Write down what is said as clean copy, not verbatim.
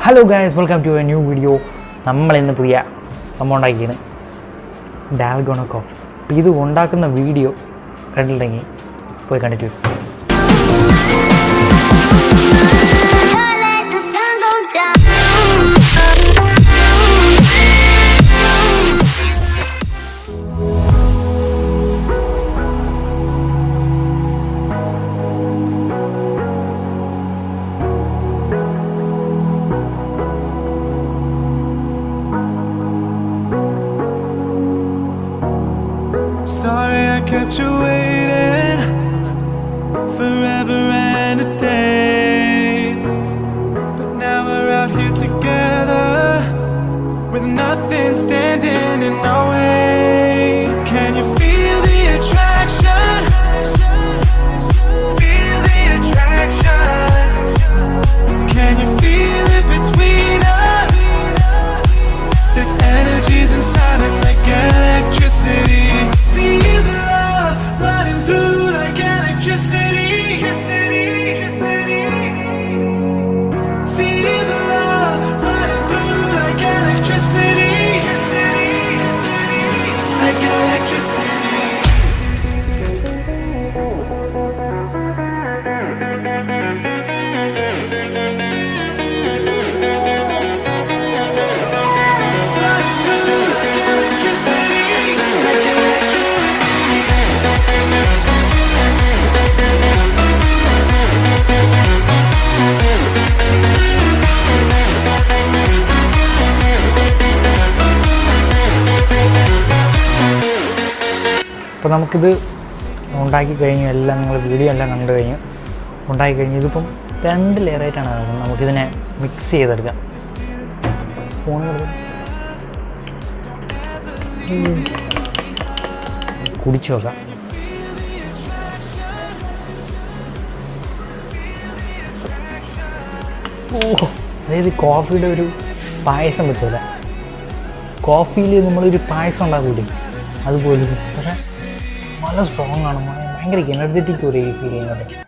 Hello guys, welcome to a new video. നമ്മളിന്ന് പുതിയ സംഭവം ഉണ്ടാക്കിയാണ് ഡാൽഗോണ കോഫി. അപ്പോൾ ഇത് ഉണ്ടാക്കുന്ന വീഡിയോ കണ്ടിട്ടുണ്ടെങ്കിൽ പോയി കണ്ടിട്ട് വരും. Sorry I kept you waiting forever and a day, but now we're out here together with nothing standing in our way. Can you feel the attraction? Feel the attraction. Can you feel it between us? This energy's inside us like electricity. Feel the love running through like electricity. Feel the love running through like electricity. Like electricity. അപ്പോൾ നമുക്കിത് ഉണ്ടാക്കി കഴിഞ്ഞു, എല്ലാം നിങ്ങൾ video എല്ലാം കണ്ടു കഴിഞ്ഞു. ഉണ്ടാക്കി കഴിഞ്ഞു ഇതിപ്പം 2 ലെയറായിട്ടാണ് നടക്കുന്നത്. നമുക്കിതിനെ മിക്സ് ചെയ്തെടുക്കാം. കുടിച്ചു നോക്കാം. അതായത് കോഫിയുടെ ഒരു പായസം വെച്ചോല, കോഫിയിൽ നമ്മളൊരു പായസം ഉണ്ടാക്കൂലേ അതുപോലെ. പക്ഷേ നല്ല സ്ട്രോങ് ആണ്, ഭയങ്കര എനർജറ്റിക് ഒരു ഫീൽ ചെയ്യുന്നുണ്ട്.